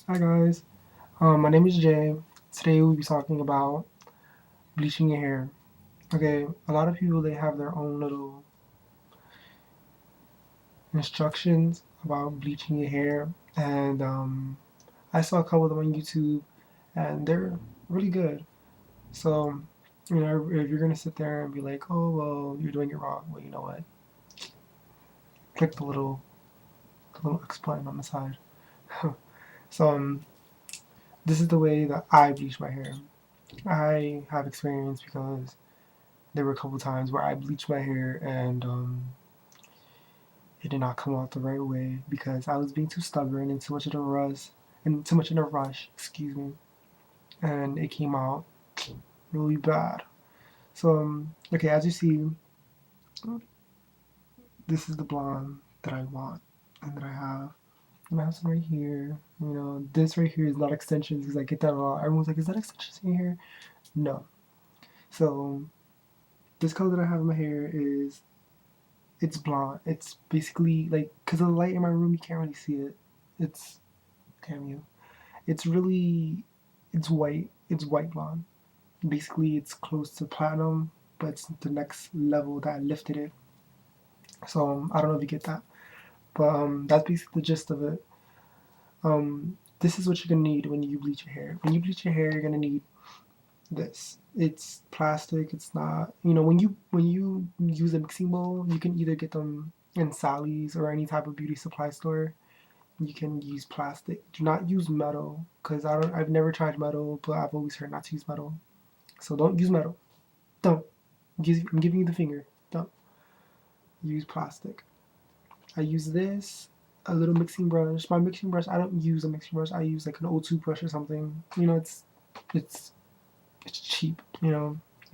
Hi guys, my name is Jay. Today we'll be talking about bleaching your hair. Okay, a lot of people they have their own little instructions about bleaching your hair, and I saw a couple of them on YouTube, and they're really good. So, if you're gonna sit there and be like, "Oh well, you're doing it wrong," well, you know what? Click the little X button on the side. So, this is the way that I bleach my hair. I have experience because there were a couple times where I bleached my hair and it did not come out the right way because I was being too stubborn and too much in a rush, excuse me, and it came out really bad. So okay, as you see, this is the blonde that I want and that I have. And I have some right here. This right here is not extensions because I get that a lot. Everyone's like, "Is that extensions in your hair?" No. So this color that I have in my hair is it's blonde. It's basically like because of the light in my room, you can't really see it. It's damn you. It's really it's white. It's white blonde. Basically, it's close to platinum, but it's the next level that I lifted it. So I don't know if you get that, but that's basically the gist of it. This is what you're gonna need when you bleach your hair. When you bleach your hair, you're gonna need this. It's plastic. It's not. When you use a mixing bowl, you can either get them in Sally's or any type of beauty supply store. You can use plastic. Do not use metal because I've never tried metal, but I've always heard not to use metal. So don't use metal. Don't. I'm giving you the finger. Don't use plastic. I use this, a little mixing brush. My mixing brush, I don't use a mixing brush. I use like an old toothbrush or something. It's it's cheap,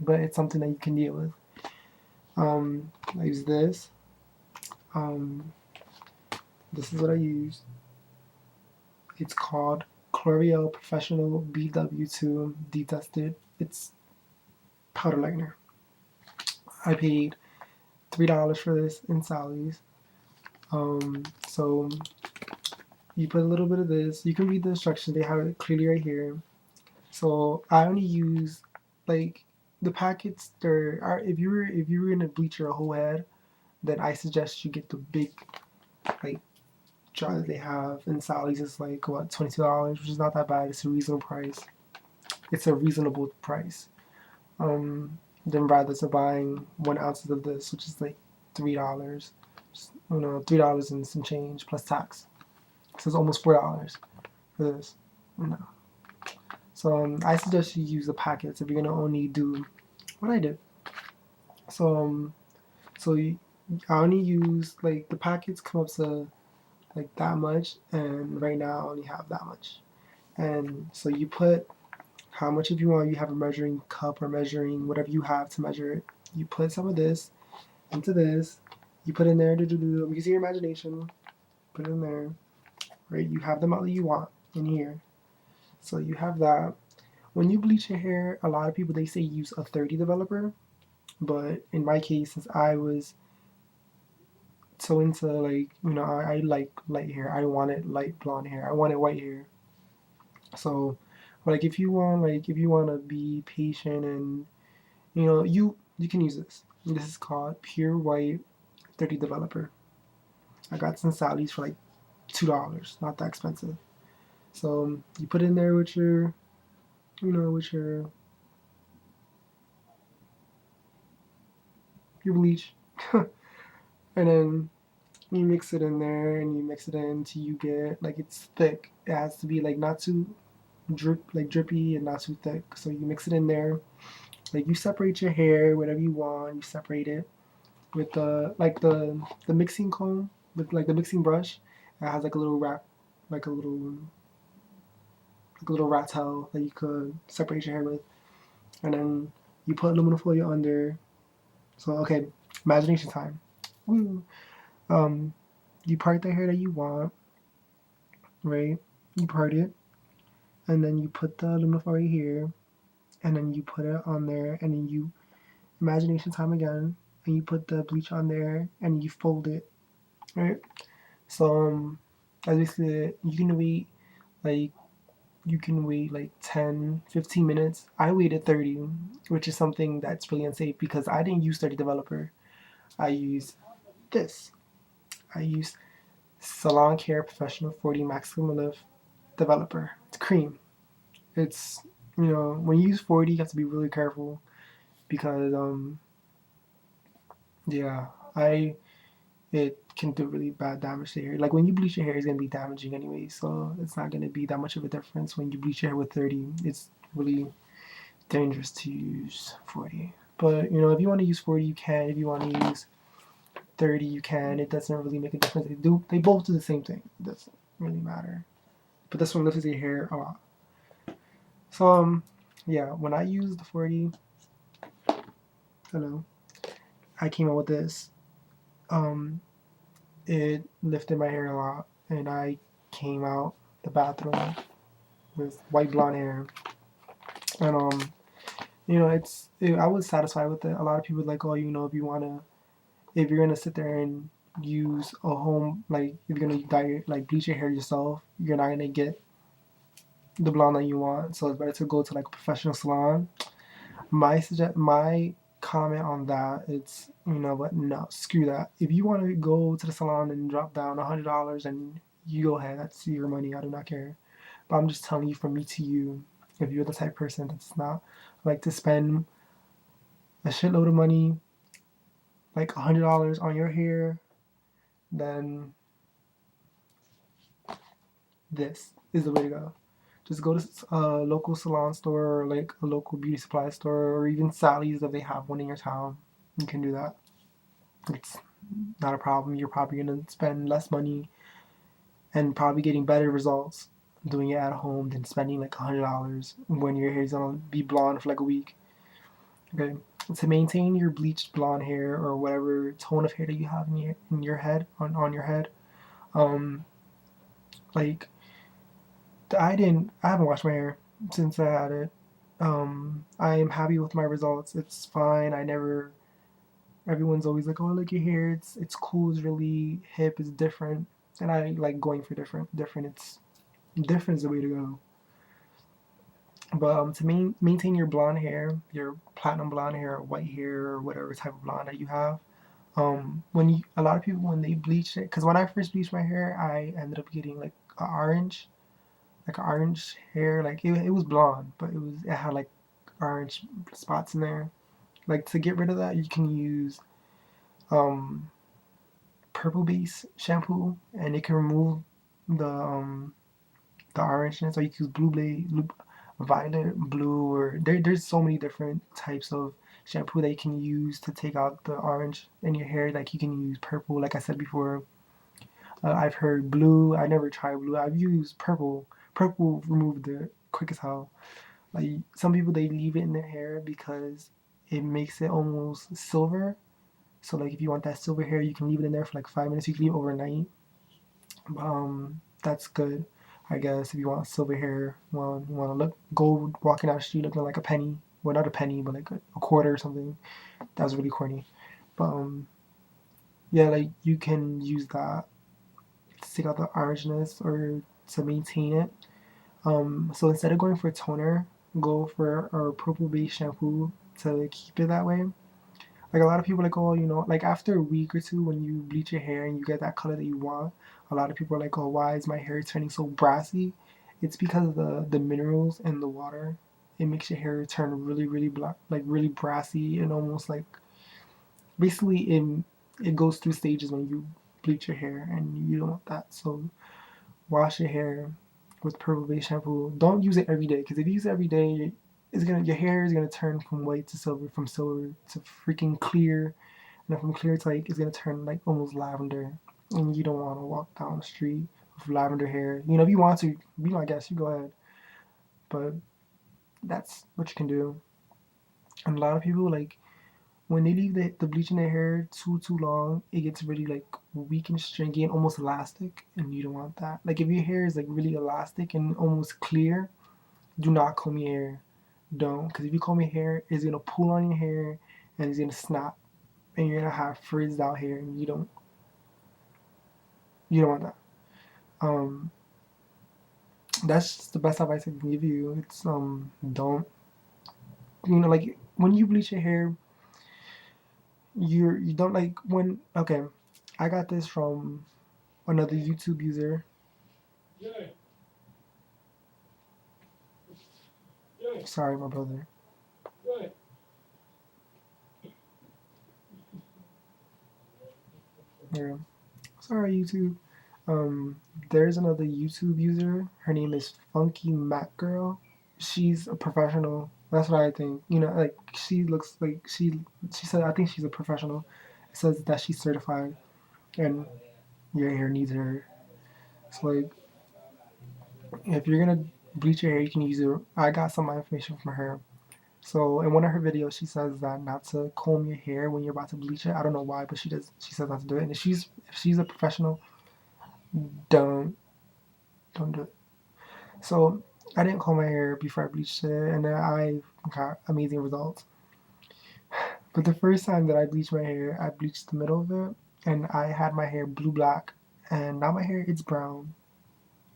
but it's something that you can deal with. I use this. Um, this is what I use. It's called L'Oreal Professional BW2 Detested. It's powder lightener. I paid $3 for this in Sally's. So you put a little bit of this. You can read the instructions. They have it clearly right here. So I only use like the packets. There are if you were gonna bleach your whole head, then I suggest you get the big like jar that they have in Sally's. It's like what $22, which is not that bad. It's a reasonable price. It's a reasonable price. Then rather to buying 1 ounce of this, which is like $3. $3 and some change plus tax. So it's almost $4 for this. No. So I suggest you use the packets if you're gonna only do what I did. So I only use like the packets come up to like that much, and right now I only have that much. And so you put how much if you want. You have a measuring cup or measuring whatever you have to measure it. You put some of this into this. You put in there. I'm using your imagination. Put it in there. Right. You have the amount that you want in here. So you have that. When you bleach your hair, a lot of people they say use a 30 developer, but in my case, since I was so into like I like light hair. I wanted light blonde hair. I wanted white hair. So, like if you want to be patient and you can use this. This is called Pure White 30 Developer. I got some Sally's for like $2. Not that expensive. So you put in there with your with your bleach, and then you mix it in there and you mix it in until you get like it's thick. It has to be like not too drippy and not too thick. So you mix it in there. Like you separate your hair, whatever you want. You separate it with the mixing comb with like the mixing brush. It has like a little wrap, like a little rat tail that you could separate your hair with, and then you put aluminum foil under. So okay, imagination time. Woo. Um, you part the hair that you want, right? You part it, and then you put the aluminum foil here, and then you put it on there, and then you imagination time again, and you put the bleach on there, and you fold it, right? So as we said, you can wait Like you can wait like 10, 15 minutes. I waited 30, which is something that's really unsafe because I didn't use 30 developer. I use this. I use Salon Care Professional 40 Maximum Lift Developer. It's cream. It's, when you use 40, you have to be really careful because, yeah, I it can do really bad damage to your hair. Like when you bleach your hair, it's gonna be damaging anyway, so it's not gonna be that much of a difference when you bleach your hair with 30. It's really dangerous to use 40. But if you want to use 40, you can. If you want to use 30, you can. It doesn't really make a difference. They both do the same thing. It doesn't really matter. But this one lifts your hair a lot. So yeah, when I used the 40, hello, I came out with this. Um, it lifted my hair a lot, and I came out the bathroom with white blonde hair, and I was satisfied with it. A lot of people like, oh, if you're gonna sit there and use a home, like if you're gonna bleach your hair yourself, you're not gonna get the blonde that you want. So it's better to go to like a professional salon. My comment on that, it's what, no, screw that. If you want to go to the salon and drop down $100, and you go ahead, that's your money. I do not care. But I'm just telling you, from me to you, if you're the type of person that's not like to spend a shitload of money, like $100 on your hair, then this is the way to go. Just go to a local salon store, or like a local beauty supply store, or even Sally's if they have one in your town. You can do that. It's not a problem. You're probably gonna spend less money and probably getting better results doing it at home than spending like $100 when your hair's gonna be blonde for like a week. Okay. To maintain your bleached blonde hair or whatever tone of hair that you have in your head on your head, um, like I haven't washed my hair since I had it. I am happy with my results. It's fine. I never. Everyone's always like, "Oh, look your hair. It's cool. It's really hip. It's different." And I like going for different. Different. It's different is the way to go. But to maintain your blonde hair, your platinum blonde hair, or white hair, or whatever type of blonde that you have, a lot of people when they bleach it, because when I first bleached my hair, I ended up getting like orange hair. Like it was blonde, but it had like orange spots in there. Like to get rid of that, you can use um, purple base shampoo, and it can remove the orangeness. Or you can use violet, blue, or there's so many different types of shampoo that you can use to take out the orange in your hair. Like you can use purple, like I said before. I've heard blue. I never tried blue. I've used purple. Purple removed the quick as hell. Like some people, they leave it in their hair because it makes it almost silver. So like if you want that silver hair, you can leave it in there for like 5 minutes. You can leave it overnight. That's good, I guess. If you want silver hair, well, you want to look gold walking down the street looking like a penny. Well, not a penny, but like a quarter or something. That was really corny. But yeah, like you can use that to take out the orangeness or to maintain it. So instead of going for toner, go for a purple base shampoo to keep it that way. Like a lot of people are like, oh, like after a week or two when you bleach your hair and you get that color that you want, a lot of people are like, oh, why is my hair turning so brassy? It's because of the minerals in the water. It makes your hair turn really, really black, like really brassy, and almost like basically it goes through stages when you bleach your hair, and you don't want that. So wash your hair with purple base shampoo. Don't use it every day, because if you use it every day, your hair is gonna turn from white to silver, from silver to freaking clear, and then from clear to like it's gonna turn like almost lavender, and you don't want to walk down the street with lavender hair. If you want to be my guest, you go ahead, but that's what you can do. And a lot of people, like, when they leave the bleach in their hair too long, it gets really like weak and stringy and almost elastic, and you don't want that. Like if your hair is like really elastic and almost clear, do not comb your hair. Don't, because if you comb your hair, it's gonna pull on your hair and it's gonna snap, and you're gonna have frizzed out hair, and you don't want that. Um, That's just the best advice I can give you. It's don't, like when you bleach your hair, you don't like when okay. I got this from another YouTube user. Sorry, my brother. Yeah. Sorry, YouTube. Um, there's another YouTube user. Her name is Funky Mac Girl. She's a professional. That's what I think. Like she looks like she said I think she's a professional. It says that she's certified and your hair needs her. So like if you're gonna bleach your hair, you can use it. I got some information from her. So in one of her videos, she says that not to comb your hair when you're about to bleach it. I don't know why, but she does. She says not to do it. And if she's a professional, don't don't do it. So I didn't comb my hair before I bleached it, and then I got amazing results. But the first time that I bleached my hair, I bleached the middle of it, and I had my hair blue black, and now my hair it's brown.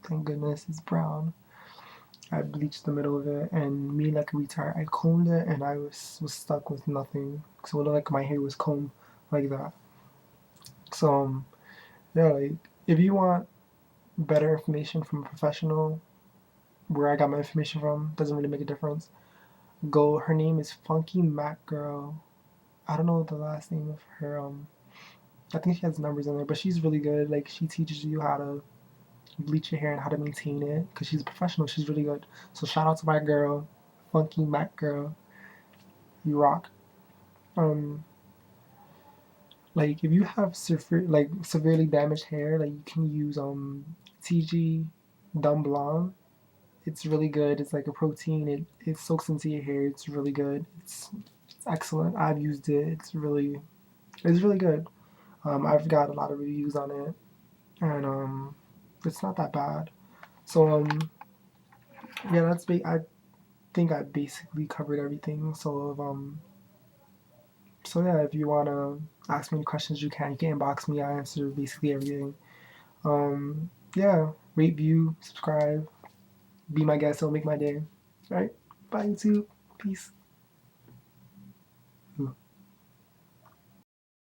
Thank goodness it's brown. I bleached the middle of it, and me like a retard, I combed it, and I was stuck with nothing. So it looked like my hair was combed like that. So yeah, like if you want better information from a professional, where I got my information from doesn't really make a difference. Go. Her name is Funky Mac Girl. I don't know the last name of her. I think she has numbers in there, but she's really good. Like she teaches you how to bleach your hair and how to maintain it because she's a professional. She's really good. So shout out to my girl, Funky Mac Girl. You rock. Um, like if you have severely damaged hair, like you can use TG Dumb Blonde. It's really good. It's like a protein. It soaks into your hair. It's really good. It's excellent. I've used it. It's really good. I've got a lot of reviews on it, and it's not that bad. So yeah, I think I basically covered everything. So yeah, if you wanna ask me any questions, you can. You can inbox me. I answer basically everything. Yeah, rate, view, subscribe, be my guest. It'll make my day. All right, bye YouTube. Peace.